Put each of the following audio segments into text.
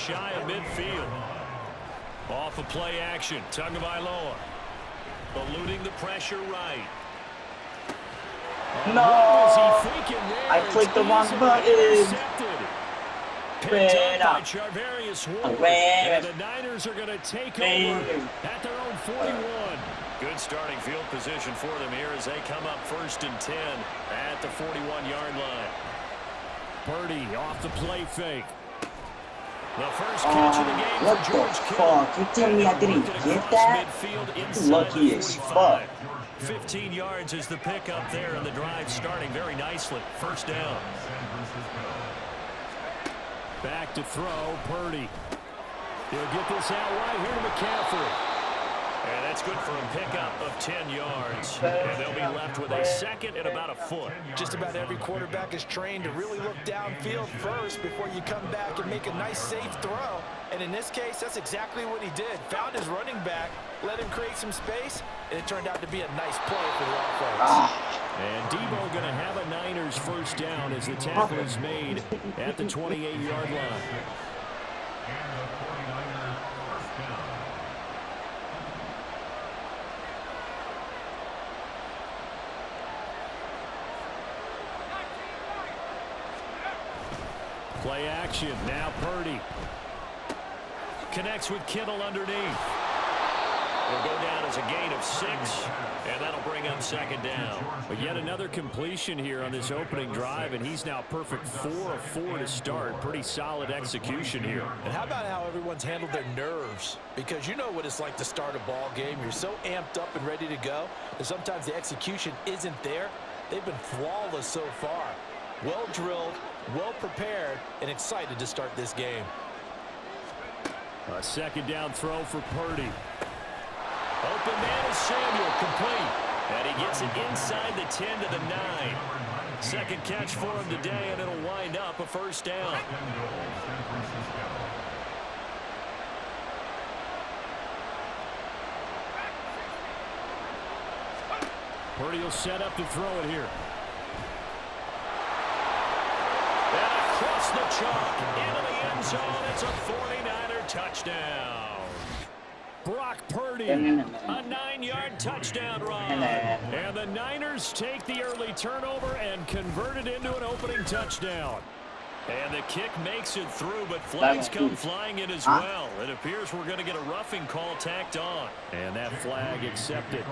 shy of midfield. Off of play action, Tagovailoa eluding the pressure right. No! I clicked the wrong button. Picked up by Charvarius Ward. And the Niners are going to take over at their own 41. Good starting field position for them here as they come up 1st and 10 at the 41-yard line. Purdy off the play fake. The first catch of the game what for George the Kittle. fuck? You tell me I didn't get that? Lucky as fuck. 15 yards is the pickup there, and the drive starting very nicely. 1st down. Back to throw, Purdy. He'll get this out right here to McCaffrey. And that's good for a pickup of 10 yards. And they'll be left with a 2nd and about a foot. Just about every quarterback is trained to really look downfield first before you come back and make a nice, safe throw. And in this case, that's exactly what he did. Found his running back, let him create some space, and it turned out to be a nice play for the offense. And Debo going to have a Niners 1st down as the tackle is made at the 28-yard line. Play action, now Purdy. Connects with Kittle underneath. Will go down as a gain of 6, and that'll bring up 2nd down. But yet another completion here on this opening drive, and he's now perfect 4 of 4 to start. Pretty solid execution here. And how about how everyone's handled their nerves? Because you know what it's like to start a ball game. You're so amped up and ready to go, and sometimes the execution isn't there. They've been flawless so far. Well drilled, well prepared, and excited to start this game. A 2nd down throw for Purdy. Open man is Samuel, complete. And he gets it inside the 10 to the 9. 2nd catch for him today, and it'll wind up a 1st down. Purdy will set up to throw it here. And across the chalk into the end zone. It's a 49er touchdown. Brock Purdy, a 9-yard touchdown run. And the Niners take the early turnover and convert it into an opening touchdown. And the kick makes it through, but flags come flying in as well. It appears we're going to get a roughing call tacked on. And that flag accepted.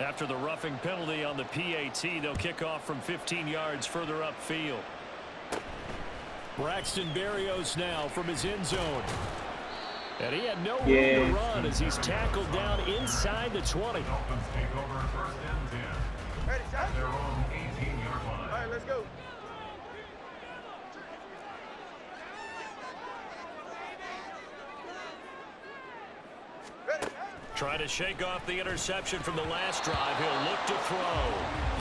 After the roughing penalty on the PAT, they'll kick off from 15 yards further upfield. Braxton Berrios now from his end zone. And he had no room to run as he's tackled down inside the 20. Ready, shot? All right, let's go. Trying to shake off the interception from the last drive. He'll look to throw.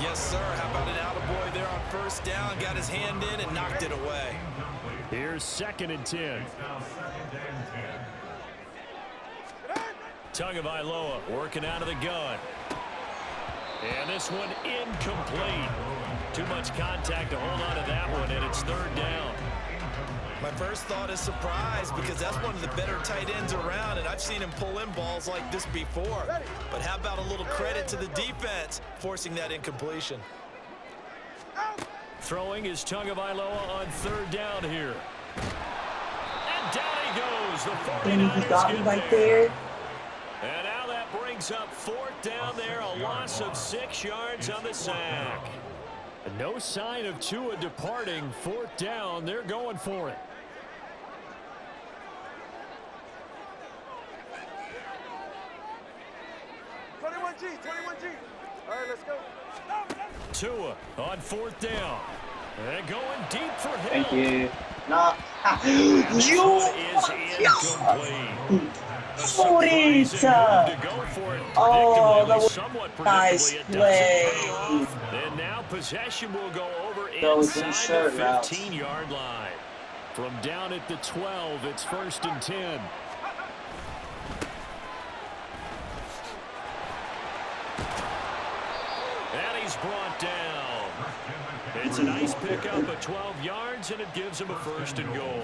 Yes, sir. How about an attaboy there on 1st down? Got his hand in and knocked it away. Here's 2nd and 10. Tagovailoa working out of the gun. And this one incomplete. Too much contact to hold on to that one, and it's 3rd down. My first thought is surprise because that's one of the better tight ends around, and I've seen him pull in balls like this before. But how about a little credit to the defense forcing that incompletion? Throwing is Tagovailoa on 3rd down here. And down he goes. The 49ers get there. And now that brings up 4th down there. A loss of 6 yards on the sack. No sign of Tua departing. 4th down. They're going for it. All right, let's go. Tua on 4th down. And going deep for Hill. Thank you. Nah. Oh, that was nice play. And now possession will go over inside the 15-yard line. From down at the 12, it's 1st and 10. And he's brought down. It's a nice pickup of 12 yards, and it gives him a 1st and goal.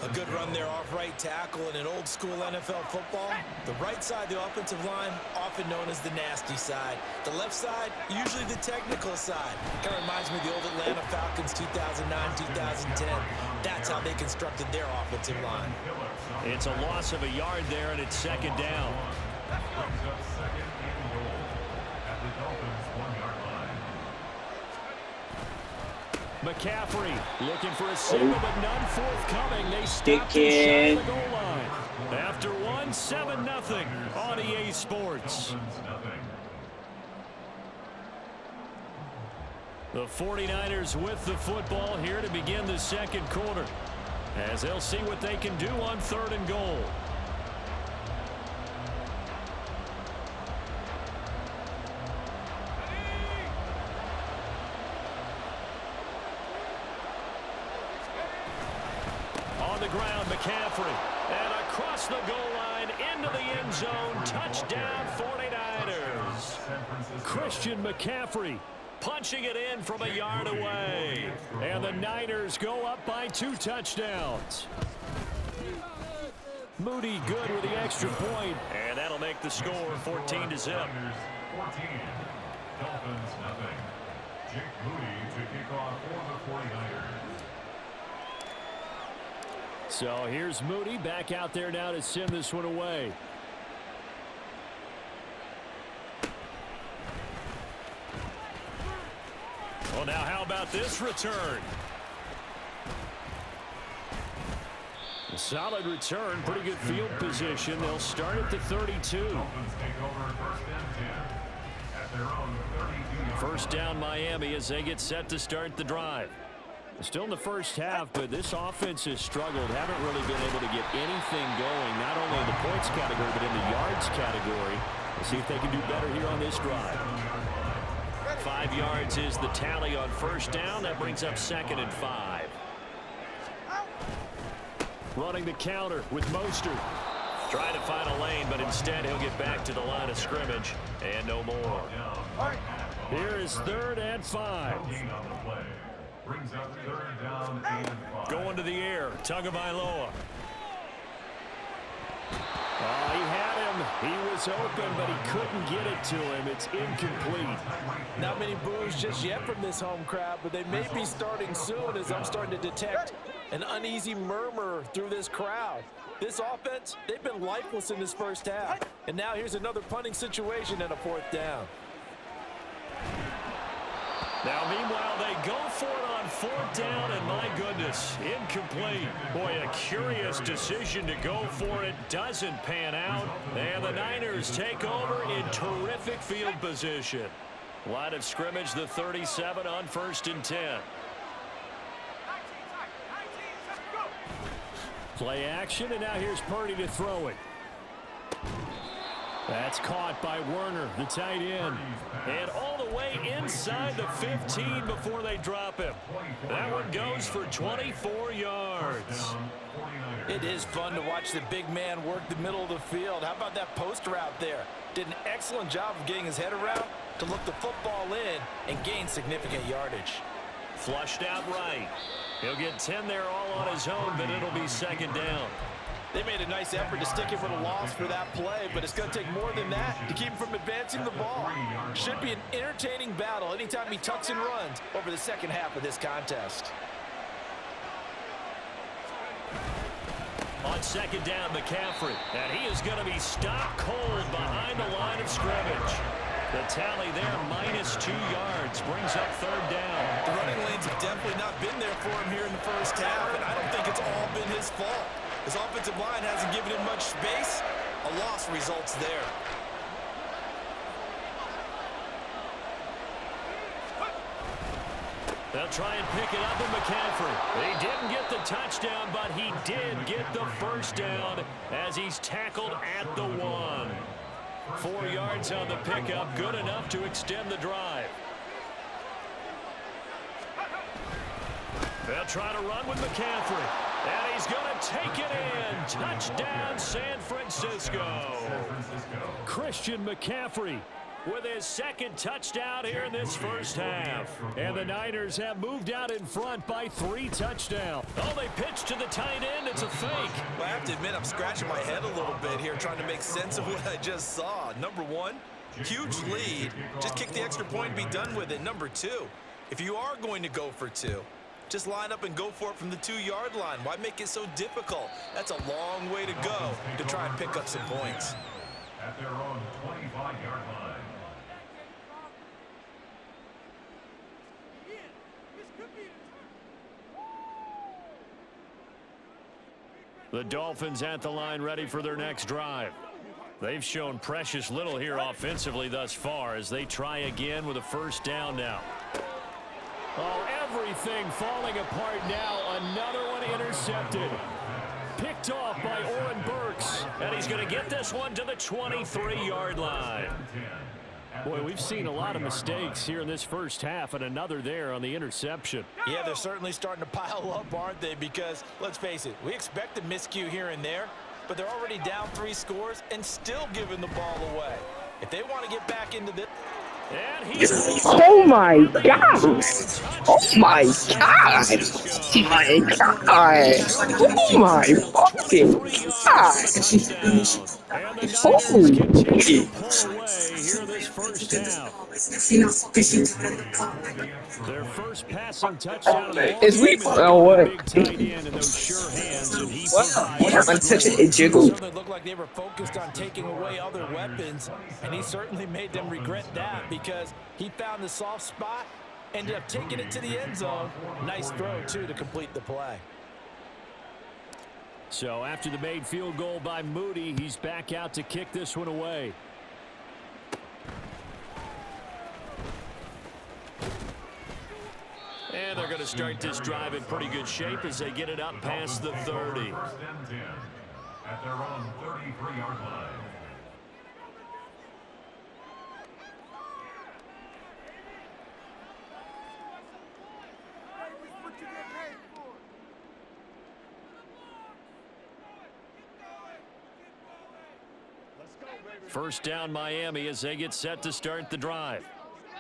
A good run there off right tackle in an old-school NFL football. The right side of the offensive line, often known as the nasty side. The left side, usually the technical side. Kind of reminds me of the old Atlanta Falcons 2009, 2010. That's how they constructed their offensive line. It's a loss of a yard there, and it's 2nd down. McCaffrey looking for a signal, but none forthcoming. They stopped him shy of the goal line. After one, 7-0 on EA Sports. The 49ers with the football here to begin the 2nd quarter, as they'll see what they can do on 3rd and goal. On the ground, McCaffrey. And across the goal line into the end zone. Touchdown, 49ers. Christian McCaffrey punching it in from a yard away. And the Niners go up by 2 touchdowns. Moody good with the extra point. And that'll make the score 14-0. 14. Dolphins, nothing. Jake Moody to kick off for the 49ers. So here's Moody back out there now to send this one away. Well, now how about this return? A solid return, pretty good field position. They'll start at the 32. Dolphins take over 1st and 10 at their own 32-yard line. 1st down Miami as they get set to start the drive. Still in the first half, but this offense has struggled. Haven't really been able to get anything going, not only in the points category, but in the yards category. We'll see if they can do better here on this drive. 5 yards is the tally on 1st down. That brings up 2nd and 5. Running the counter with Mostert. Trying to find a lane, but instead he'll get back to the line of scrimmage. And no more. Here is 3rd and 5. Brings up 3rd down and 5. Going to the air. Tagovailoa. Oh, he had him. He was open, but he couldn't get it to him. It's incomplete. Not many boos just yet from this home crowd, but they may be starting soon as I'm starting to detect an uneasy murmur through this crowd. This offense, they've been lifeless in this first half. And now here's another punting situation and a 4th down. Now, meanwhile, they go for it on 4th down, and my goodness, incomplete. Boy, a curious decision to go for it. Doesn't pan out, and the Niners take over in terrific field position. Line of scrimmage, the 37 on 1st and 10. Play action, and now here's Purdy to throw it. That's caught by Werner, the tight end. And all the way inside the 15 before they drop him. That one goes for 24 yards. It is fun to watch the big man work the middle of the field. How about that post route there? Did an excellent job of getting his head around to look the football in and gain significant yardage. Flushed out right. He'll get 10 there all on his own, but it'll be 2nd down. They made a nice effort to stick him with a loss for that play, but it's going to take more than that to keep him from advancing the ball. Should be an entertaining battle anytime he tucks and runs over the 2nd half of this contest. On 2nd down, McCaffrey, and he is going to be stopped cold behind the line of scrimmage. The tally there, -2 yards, brings up 3rd down. The running lanes have definitely not been there for him here in the first half, and I don't think it's all been his fault. His offensive line hasn't given him much space. A loss results there. They'll try and pick it up with McCaffrey. He didn't get the touchdown, but he did get the 1st down as he's tackled at the 1. 4 yards on the pickup, good enough to extend the drive. They'll try to run with McCaffrey. And he's going to take it in. Touchdown, San Francisco. Christian McCaffrey with his second touchdown here in this first half. And the Niners have moved out in front by 3 touchdowns. Oh, they pitch to the tight end. It's a fake. Well, I have to admit, I'm scratching my head a little bit here trying to make sense of what I just saw. Number one, huge lead. Just kick the extra point and be done with it. Number two, if you are going to go for 2, just line up and go for it from the 2-yard line. Why make it so difficult? That's a long way to go to try and pick up some points. At their own 25-yard line. The Dolphins at the line ready for their next drive. They've shown precious little here offensively thus far as they try again with a first down now. Oh, everything falling apart now. Another one intercepted. Picked off by Oren Burks. And he's going to get this one to the 23-yard line. Boy, we've seen a lot of mistakes here in this first half, and another there on the interception. Yeah, they're certainly starting to pile up, aren't they? Because, let's face it, we expect a miscue here and there, but they're already down 3 scores and still giving the ball away. If they want to get back into this... Oh my God! Oh my God! Oh my God! Oh my fucking God! Their first passing touchdown. Is we? Oh what? Wow, I'm such a jiggle. Certainly looked like they were focused on taking away other weapons, and he certainly made them regret that because he found the soft spot, ended up taking it to the end zone. Nice throw, too, to complete the play. So after the made field goal by Moody, he's back out to kick this one away. And they're going to start this drive in pretty good shape as they get it up past the 30. First and 10 at their own 33-yard line. First down Miami as they get set to start the drive.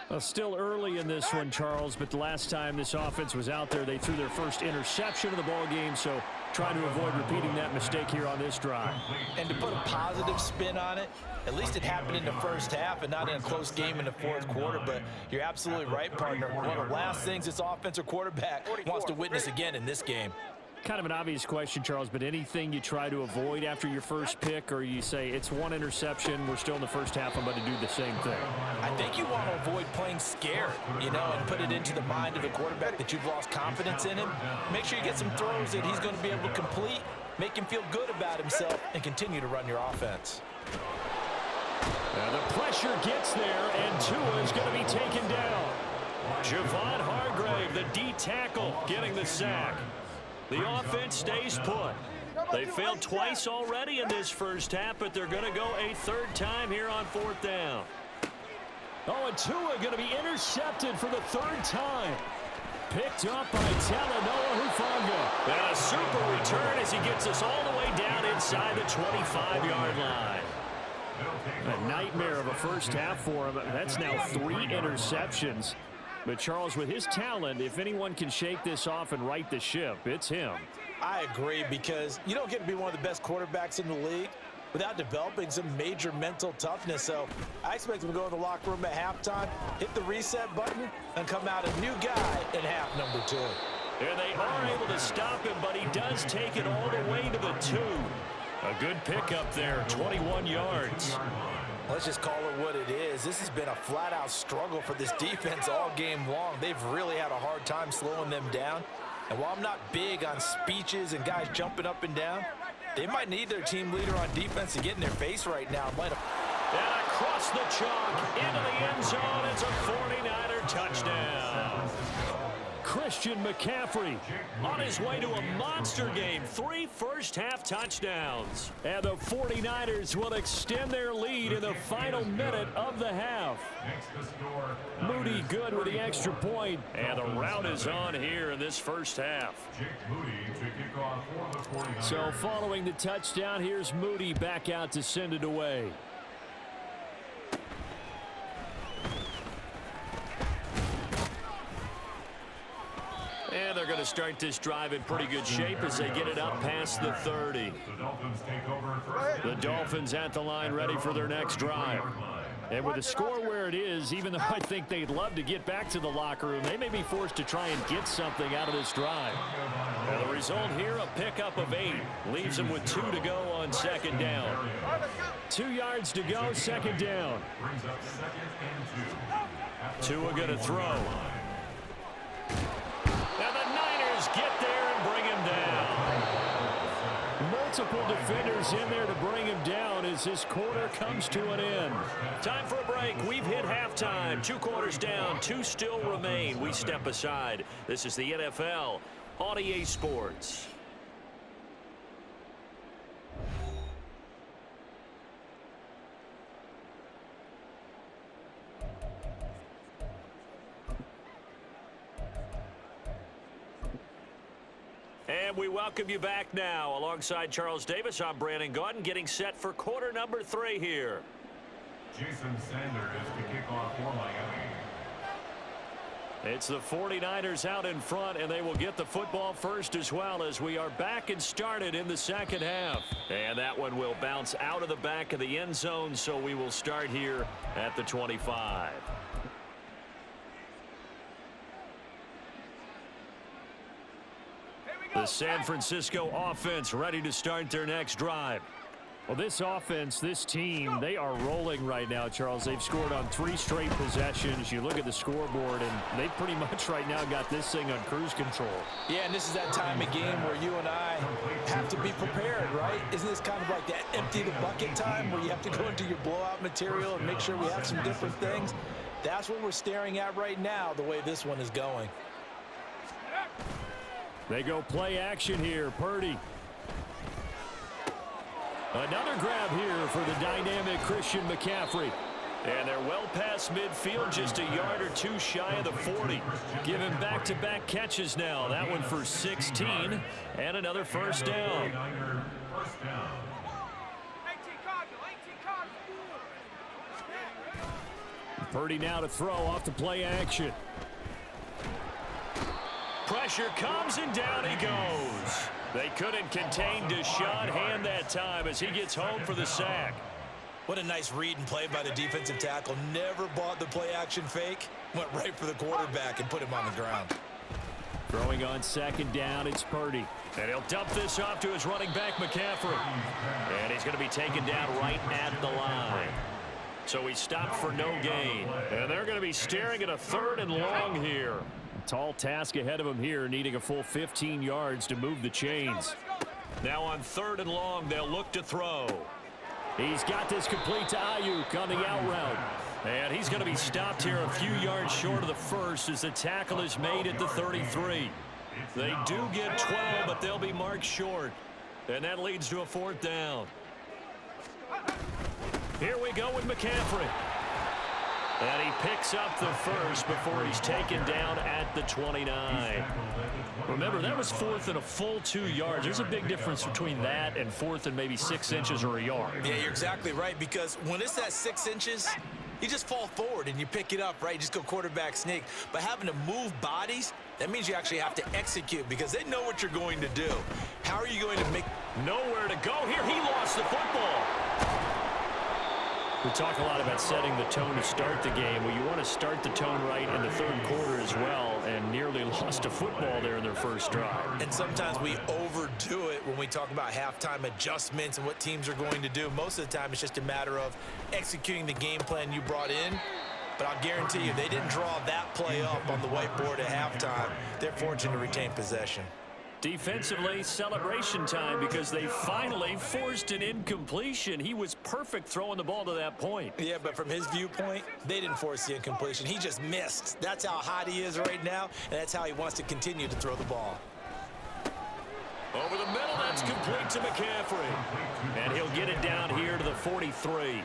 Well, still early in this one, Charles, but the last time this offense was out there, they threw their first interception of the ball game, so trying to avoid repeating that mistake here on this drive. And to put a positive spin on it, at least it happened in the first half and not in a close game in the fourth quarter, but you're absolutely right, partner. One of the last things this offensive quarterback wants to witness again in this game. Kind of an obvious question, Charles, but anything you try to avoid after your first pick, or you say it's one interception, we're still in the first half, I'm going to do the same thing? I think you want to avoid playing scared, you know, and put it into the mind of the quarterback that you've lost confidence in him. Make sure you get some throws that he's going to be able to complete, make him feel good about himself, and continue to run your offense. Now the pressure gets there, and Tua is going to be taken down. Javon Hargrave, the D tackle, getting the sack. The offense stays put. They failed twice already in this first half, but they're going to go a third time here on fourth down. Oh, and Tua going to be intercepted for the third time. Picked up by Talanoa Hufanga. And a super return as he gets us all the way down inside the 25-yard line. A nightmare of a first half for him. That's now 3 interceptions. But, Charles, with his talent, if anyone can shake this off and right the ship, it's him. I agree, because you don't get to be one of the best quarterbacks in the league without developing some major mental toughness. So I expect him to go in the locker room at halftime, hit the reset button, and come out a new guy in half number 2. And they are able to stop him, but he does take it all the way to the 2. A good pickup there, 21 yards. Let's just call it what it is. This has been a flat-out struggle for this defense all game long. They've really had a hard time slowing them down. And while I'm not big on speeches and guys jumping up and down, they might need their team leader on defense to get in their face right now. And across the chalk, into the end zone, it's a 49er touchdown. Christian McCaffrey on his way to a monster game. 3 first-half touchdowns. And the 49ers will extend their lead in the final minute of the half. Moody good with the extra point. And the route is on here in this first half. So following the touchdown, here's Moody back out to send it away. to start this drive in pretty good shape as they get it up past the 30. The Dolphins take over first. The Dolphins at the line ready for their next drive. And with the score where it is, even though I think they'd love to get back to the locker room, they may be forced to try and get something out of this drive. And the result here, a pickup of 8. Leaves them with 2 to go on second down. 2 yards to go, second down. Brings up second and 2. Tua going to throw. And the Niners get there and bring him down. Multiple defenders in there to bring him down as this quarter comes to an end. Time for a break. We've hit halftime. 2 quarters down, 2 still remain. We step aside. This is the NFL on EA Sports. And we welcome you back now. Alongside Charles Davis, I'm Brandon Gaudin, getting set for quarter number 3 here. Jason Sanders to kick off for Miami. It's the 49ers out in front, and they will get the football first as well as we are back and started in the second half. And that one will bounce out of the back of the end zone, so we will start here at the 25. The San Francisco offense ready to start their next drive. Well, this offense, this team, they are rolling right now, Charles. They've scored on 3 straight possessions. You look at the scoreboard, and they pretty much right now got this thing on cruise control. Yeah, and this is that time of game where you and I have to be prepared, right? Isn't this kind of like that empty the bucket time where you have to go into your blowout material and make sure we have some different things? That's what we're staring at right now, the way this one is going. They go play action here. Purdy. Another grab here for the dynamic Christian McCaffrey. And they're well past midfield, just a yard or 2 shy of the 40. Giving back-to-back catches now. That one for 16 and another first down. Purdy now to throw off the play action. Pressure comes and down he goes. They couldn't contain Deshaun Hand that time as he gets home for the sack. What a nice read and play by the defensive tackle. Never bought the play action fake. Went right for the quarterback and put him on the ground. Throwing on second down, it's Purdy. And he'll dump this off to his running back, McCaffrey. And he's going to be taken down right at the line. So he stopped for no gain. And they're going to be staring at a 3rd and long here. Tall task ahead of him here, needing a full 15 yards to move the chains. Now on 3rd and long, they'll look to throw. He's got this complete to Ayuk on the out route. And he's going to be stopped here a few yards short of the first as the tackle is made at the 33. They do get 12, but they'll be marked short. And that leads to a 4th down. Here we go with McCaffrey. And he picks up the first before he's taken down at the 29. Remember, that was 4th and a full 2 yards. There's a big difference between that and 4th and maybe 6 inches or a yard. Yeah, you're exactly right, because when it's at 6 inches, you just fall forward and you pick it up, right? You just go quarterback sneak. But having to move bodies, that means you actually have to execute because they know what you're going to do. How are you going to make... Nowhere to go here. He lost the football. We talk a lot about setting the tone to start the game. Well, you want to start the tone right in the 3rd quarter as well, and nearly lost a football there in their first drive. And sometimes we overdo it when we talk about halftime adjustments and what teams are going to do. Most of the time, it's just a matter of executing the game plan you brought in. But I'll guarantee you, they didn't draw that play up on the whiteboard at halftime. They're fortunate to retain possession. Defensively, celebration time because they finally forced an incompletion. He was perfect throwing the ball to that point. Yeah, but from his viewpoint, they didn't force the incompletion. He just missed. That's how hot he is right now, and that's how he wants to continue to throw the ball. Over the middle, that's complete to McCaffrey. And he'll get it down here to the 43.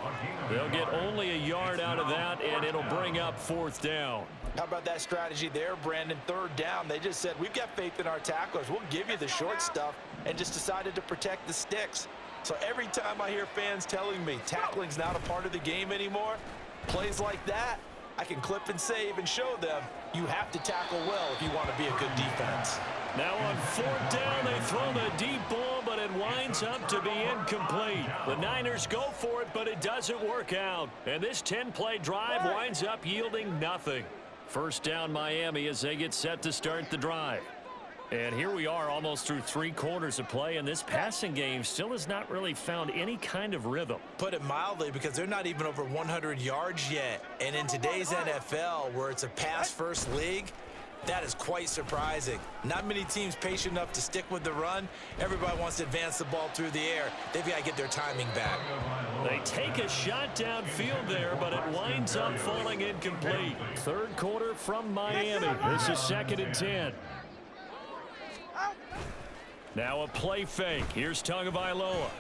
They'll get only a yard out of that, and it'll bring up 4th down. How about that strategy there, Brandon? 3rd down. They just said, we've got faith in our tacklers. We'll give you the short stuff, and just decided to protect the sticks. So every time I hear fans telling me tackling's not a part of the game anymore, plays like that, I can clip and save and show them You have to tackle well if you want to be a good defense. Now on 4th down, they throw the deep ball, but it winds up to be incomplete. The Niners go for it, but it doesn't work out. And this 10-play drive winds up yielding nothing. First down, Miami, as they get set to start the drive. And here we are almost through 3 quarters of play, and this passing game still has not really found any kind of rhythm. Put it mildly, because they're not even over 100 yards yet. And in today's NFL, where it's a pass-first league, that is quite surprising. Not many teams patient enough to stick with the run. Everybody wants to advance the ball through the air. They've got to get their timing back. They take a shot downfield there, but it winds up falling incomplete. 3rd quarter from Miami. This is 2nd and 10. Now a play fake. Here's Tagovailoa.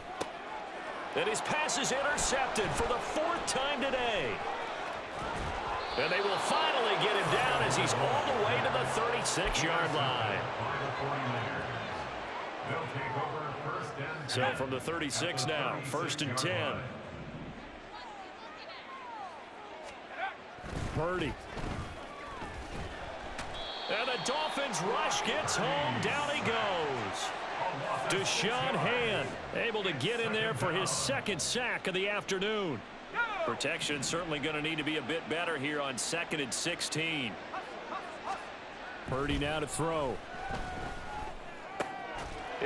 And his pass is intercepted for the 4th time today. And they will finally get him down as he's all the way to the 36-yard line. So from the 36 now, 1st and 10. Purdy. And the Dolphins rush gets home. Down he goes. Deshaun Hand able to get in there for his 2nd sack of the afternoon. Protection certainly going to need to be a bit better here on 2nd and 16. Purdy now to throw.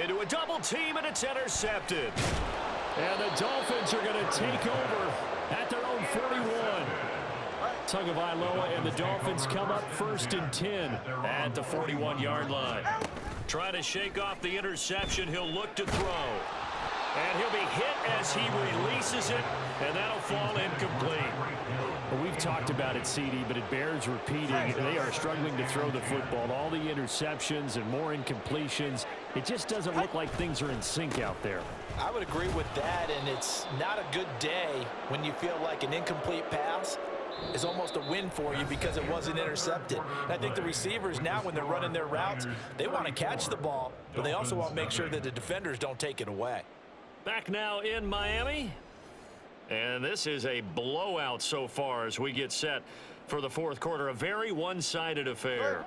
Into a double team, and it's intercepted. And the Dolphins are going to take over at their own 41. Tagovailoa and the Dolphins come up 1st and 10 at the 41-yard line. Trying to shake off the interception. He'll look to throw. And he'll be hit as he releases it, and that'll fall incomplete. Well, we've talked about it, CD, but it bears repeating. They are struggling to throw the football. All the interceptions and more incompletions. It just doesn't look like things are in sync out there. I would agree with that, and it's not a good day when you feel like an incomplete pass is almost a win for you because it wasn't intercepted. And I think the receivers now, when they're running their routes, they want to catch the ball, but they also want to make sure that the defenders don't take it away. Back now in Miami. And this is a blowout so far as we get set for the 4th quarter. A very one-sided affair.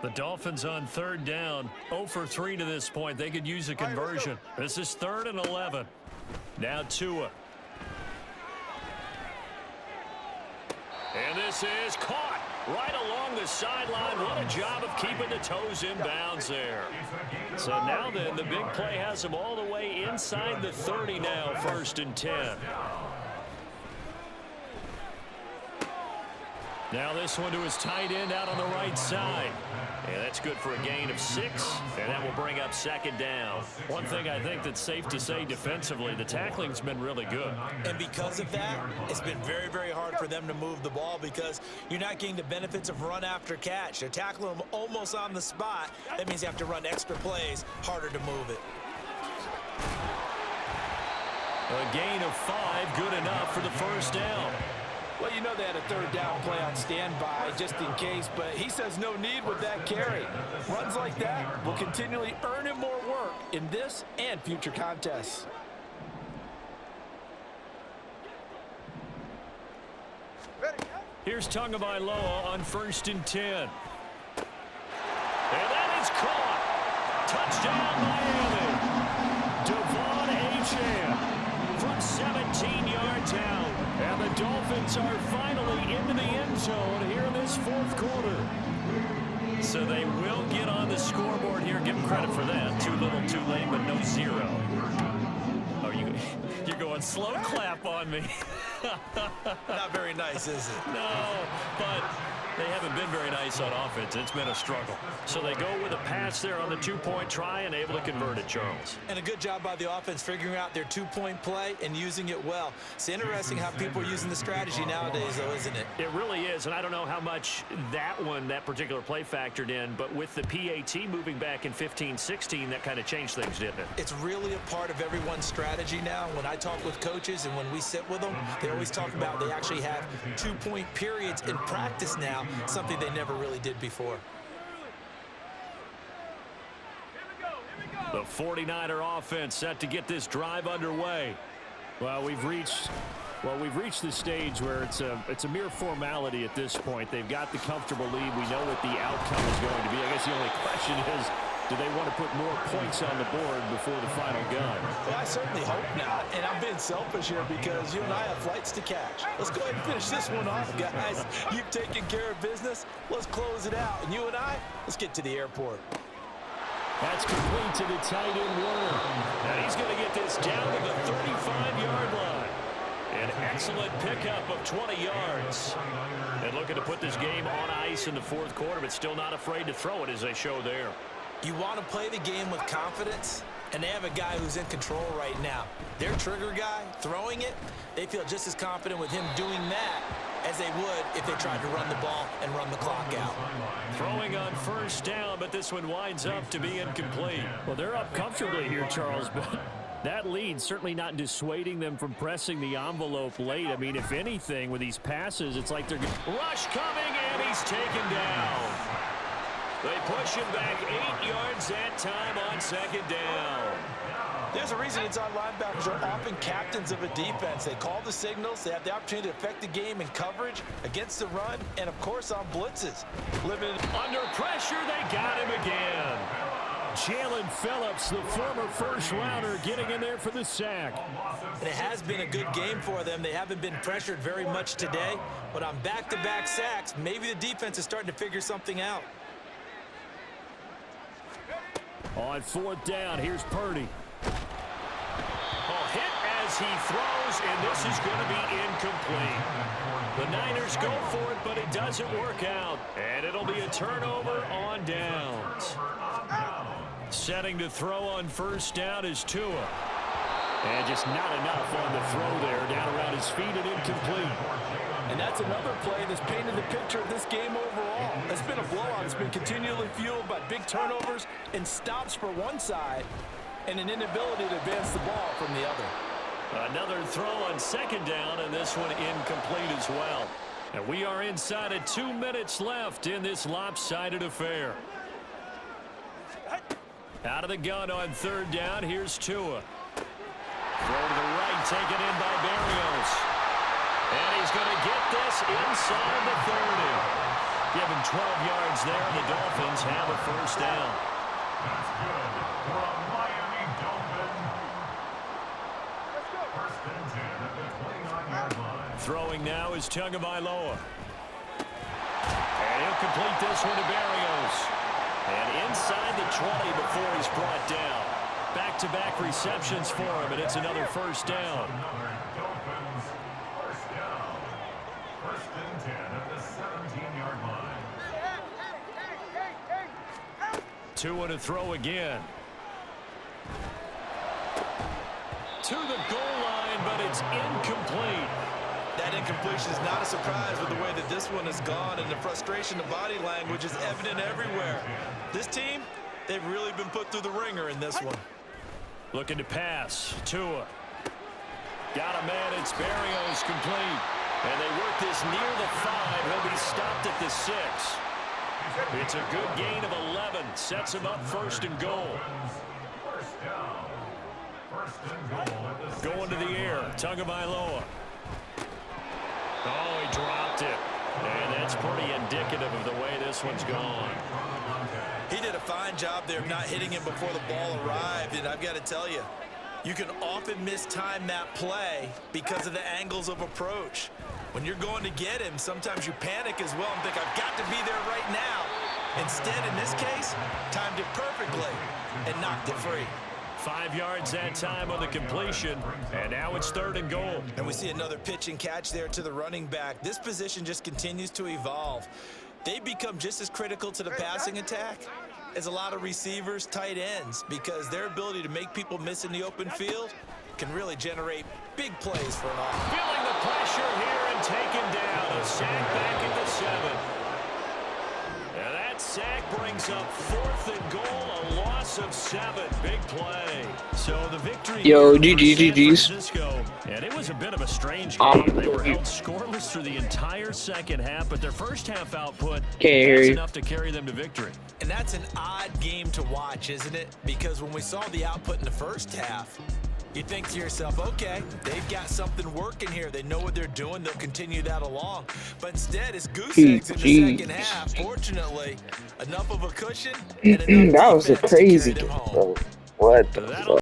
The Dolphins on 3rd down. 0 for 3 to this point. They could use a conversion. This is 3rd and 11. Now Tua. And this is caught right along the sideline. What a job of keeping the toes in bounds there. So now then, the big play has them all the way inside the 30 now, 1st and 10. Now this one to his tight end out on the right side. And that's good for a gain of 6, and that will bring up 2nd down. One thing I think that's safe to say defensively, the tackling's been really good. And because of that, it's been very, very hard for them to move the ball because you're not getting the benefits of run after catch. They're tackling them almost on the spot. That means you have to run extra plays, harder to move it. A gain of 5, good enough for the 1st down. Well, you know they had a 3rd down play on standby just in case, but he says no need with that carry. Runs like that will continually earn him more work in this and future contests. Here's Tagovailoa on 1st and 10. And that is caught. Touchdown, Miami. Devon Achane from 17 yards out. And the Dolphins are finally into the end zone here in this 4th quarter. So they will get on the scoreboard here. Give them credit for that. Too little, too late, but no 0. Oh, you're going slow clap on me. Not very nice, is it? No, but they haven't been very nice on offense. It's been a struggle. So they go with a pass there on the 2-point try and able to convert it, Charles. And a good job by the offense figuring out their 2-point play and using it well. It's interesting how people are using the strategy nowadays, though, isn't it? It really is, and I don't know how much that particular play factored in, but with the PAT moving back in 15-16, that kind of changed things, didn't it? It's really a part of everyone's strategy now. When I talk with coaches and when we sit with them, they always talk about they actually have 2-point periods in practice now, something they never really did before. The 49er offense set to get this drive underway. Well, we've reached Well, we've reached the stage where it's a mere formality at this point. They've got the comfortable lead. We know what the outcome is going to be. I guess the only question is, do they want to put more points on the board before the final gun? Well, I certainly hope not, and I'm being selfish here because you and I have flights to catch. Let's go ahead and finish this one off, guys. You've taken care of business. Let's close it out. And you and I, let's get to the airport. That's complete to the tight end Warner. And he's going to get this down to the 35-yard line. An excellent pickup of 20 yards. And looking to put this game on ice in the fourth quarter, but still not afraid to throw it as they show there. You want to play the game with confidence, and they have a guy who's in control right now. Their trigger guy, throwing it, they feel just as confident with him doing that as they would if they tried to run the ball and run the clock out. Throwing on first down, but this one winds up to be incomplete. Well, they're up comfortably here, Charles, but that lead certainly not dissuading them from pressing the envelope late. I mean, if anything, with these passes, it's like they're rush coming, and he's taken down. They push him back 8 yards that time on second down. There's a reason inside linebackers are often captains of a defense. They call the signals. They have the opportunity to affect the game in coverage, against the run, and, of course, on blitzes. Under pressure, they got him again. Jalen Phillips, the former first-rounder, getting in there for the sack. And it has been a good game for them. They haven't been pressured very much today, but on back-to-back sacks, maybe the defense is starting to figure something out. On fourth down, here's Purdy. Hit as he throws, and this is going to be incomplete. The Niners go for it, but it doesn't work out. And it'll be a turnover on downs. Setting to throw on first down is Tua. And just not enough on the throw there. Down around his feet and incomplete. And that's another play that's painted the picture of this game overall. It's been a blowout. It's been continually fueled by big turnovers and stops for one side and an inability to advance the ball from the other. Another throw on second down, and this one incomplete as well. And we are inside of 2 minutes left in this lopsided affair. Out of the gun on third down, here's Tua. Throw to the right, taken in by Berrios. And he's going to get this inside the 30. Give him 12 yards there, and the Dolphins have a first down. That's good for a Miami Dolphin. First and 10 at the 29-yard line. Throwing now is Tagovailoa. And he'll complete this one to Berrios. And inside the 20 before he's brought down. Back-to-back receptions for him, and it's another first down. Another Dolphins first down. First and 10 at the 17-yard line. Tua to throw again. To the goal line, but it's incomplete. That incompletion is not a surprise with the way that this one has gone, and the frustration of body language is evident everywhere. This team, they've really been put through the ringer in this one. Looking to pass. Tua. Got a man. It's Berrios complete. And they work this near the 5. He'll be stopped at the 6. It's a good gain of 11. Sets him up first and goal. First down. First and goal at the Going to the air. Tagovailoa. Oh, he dropped it. And that's pretty indicative of the way this one's gone. He did a fine job there of not hitting him before the ball arrived, and I've got to tell you, you can often mistime that play because of the angles of approach. When you're going to get him, sometimes you panic as well and think, I've got to be there right now. Instead, in this case, timed it perfectly and knocked it free. 5 yards that time on the completion, and now it's third and goal. And we see another pitch and catch there to the running back. This position just continues to evolve. They become just as critical to the passing attack as a lot of receivers, tight ends, because their ability to make people miss in the open field can really generate big plays for an offense. Feeling the pressure here and taken down. A sack back at the 7. And that sack brings up fourth and goal, a loss of 7. Big play. So the victory Yo, here for San GG's. Francisco. And it was a bit of a strange game. They were held scoreless through the entire second half, but their first half output was enough to carry them to victory. And that's an odd game to watch, isn't it? Because when we saw the output in the first half, You think to yourself, okay, they've got something working here. They know what they're doing. They'll continue that along. But instead, it's goose eggs in the second half. Fortunately, enough of a cushion and enough That was a defense to crazy carry them game, home. bro. What the fuck?